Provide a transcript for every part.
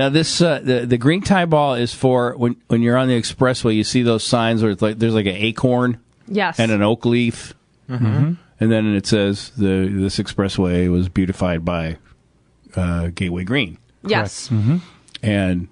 Now, this the green tie ball is for when you're on the expressway. You see those signs where it's like there's like an acorn, yes, and an oak leaf, and then it says this expressway was beautified by Gateway Green. Yes, and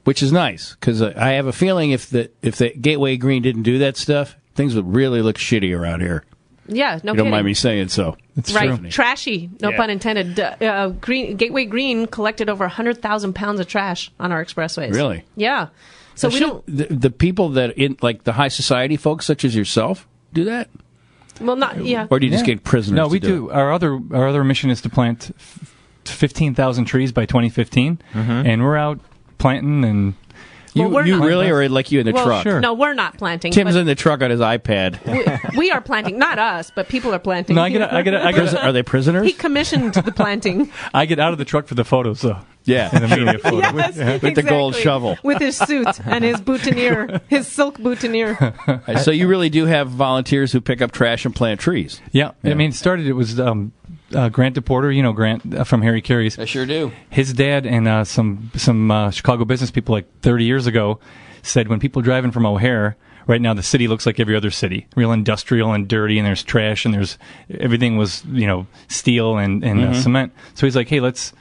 which is nice because I have a feeling if the Gateway Green didn't do that stuff, things would really look shitty around here. Yeah, no You kidding. don't mind me saying so. It's right, true. trashy, no pun intended. Gateway Green collected over 100,000 pounds of trash on our expressways. Really? Yeah. So we don't. The people that in like the high society folks, such as yourself, do that, Well, not yeah. or do you just get prisoners? No, we to do. Our other mission is to plant 15,000 trees by 2015, and we're out planting and. You Well, we're not. really, or like you in the Well, truck? Sure. No, we're not planting. Tim's but in the truck on his iPad. we are planting, not us, but people are planting. No, I get. Are they prisoners? He commissioned the planting. I get out of the truck for the photos, though. Yeah, In the media photo. Yes, with the gold exactly. shovel. With his suit and his boutonniere, his silk boutonniere. So you really do have volunteers who pick up trash and plant trees. Yeah. I mean, it was Grant DePorter, Grant from Harry Carey's. I sure do. His dad and some Chicago business people like 30 years ago said when people driving from O'Hare, right now the city looks like every other city, real industrial and dirty, and there's trash and there's everything was steel and cement. So he's like, hey, let's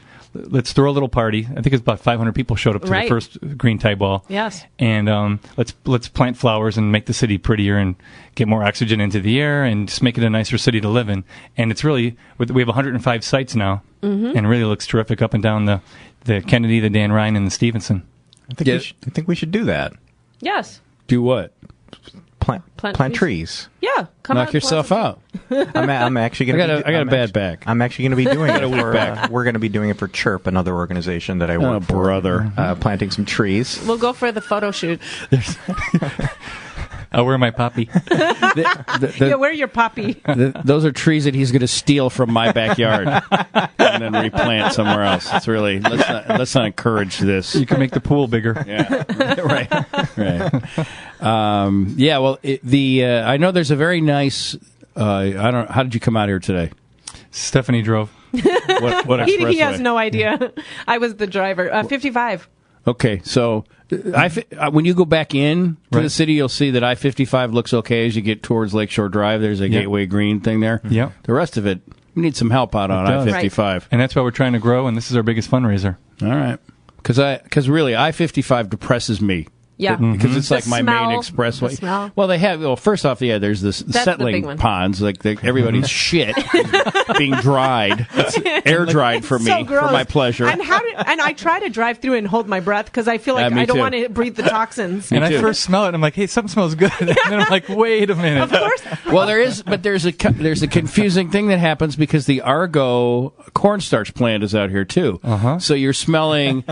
throw a little party. I think it's about 500 people showed up to Right. the first green tie ball. Yes. And let's plant flowers and make the city prettier and get more oxygen into the air and just make it a nicer city to live in. And it's really we have 105 sites now, and it really looks terrific up and down the Kennedy, the Dan Ryan, and the Stevenson. I think we should do that. Yes. Do what? Plant trees. Yeah. Come Knock out, yourself out. I'm actually going to. I got a bad back. I'm actually going to be doing it. a weak back. We're going to be doing it for Chirp, another organization that I work for. Brother. Planting some trees. We'll go for the photo shoot. I'll wear my poppy. Yeah, wear your poppy. Those are trees that he's going to steal from my backyard and then replant somewhere else. It's really let's not encourage this. You can make the pool bigger. Yeah, right. Yeah, well, I know there's a very nice. How did you come out here today? Stephanie drove. What expressway? He has no idea. I was the driver. 55. Okay, so when you go back in to the city, you'll see that I-55 looks okay as you get towards Lakeshore Drive. There's a Gateway Green thing there. Yeah. The rest of it, we need some help out on does. I-55. Right. And that's why we're trying to grow, and this is our biggest fundraiser. All right. Because really, I-55 depresses me. Yeah. Because it's The like my smell, main expressway. the smell. Well, they have. Well, first off, there's this the big settling one. ponds, like everybody's shit being dried, air dried for me, So gross. for my pleasure. And I try to drive through and hold my breath because I feel like me I don't too. want to breathe the toxins. And too. I first smell it, and I'm like, hey, something smells good. And then I'm like, wait a minute. Of course. Well, there's a confusing thing that happens because the Argo cornstarch plant is out here too. So you're smelling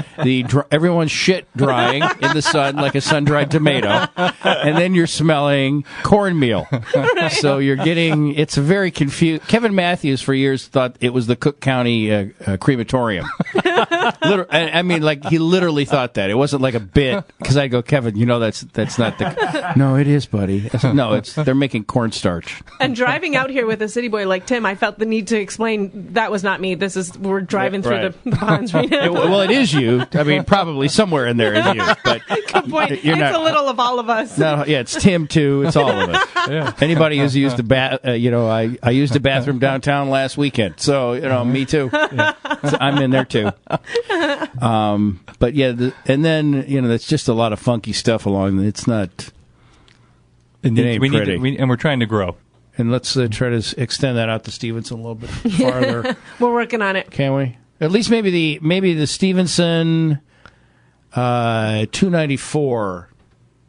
everyone's shit drying in the sun like a sun-dried tomato, and then you're smelling cornmeal. So you're getting it's a very confused. Kevin Matthews for years thought it was the Cook County crematorium. I mean, like he literally thought that it wasn't like a bit because I go, Kevin, that's not the. No, it is, buddy. No, they're making cornstarch. And driving out here with a city boy like Tim, I felt the need to explain that was not me. We're driving through Right. the ponds right now. Well, it is you. I mean, probably somewhere in there is you, but Good point. you're It's not. a little of all of us. No, yeah, it's Tim too. It's all of us. Yeah. Anybody who's used the I used the bathroom downtown last weekend, so me too. Yeah. So I'm in there too. But yeah, and then that's just a lot of funky stuff along. It's not. It ain't pretty. And we're trying to grow. And let's try to extend that out to Stevenson a little bit farther. We're working on it. Can we? At least maybe the Stevenson 294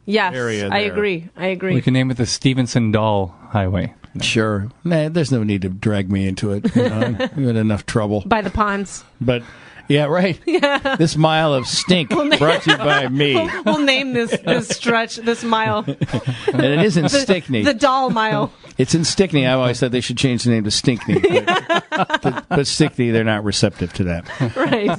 Yes, area I there. agree. We can name it the Stevenson-Dahl Highway. Sure. Nah, there's no need to drag me into it. We've had enough trouble. By the ponds. But, yeah, right. Yeah. This mile of stink brought to you by me. We'll name this stretch, this mile. And it is in Stickney. The Dahl Mile. It's in Stickney. I've always said they should change the name to Stinkney. But Stickney, they're not receptive to that. Right.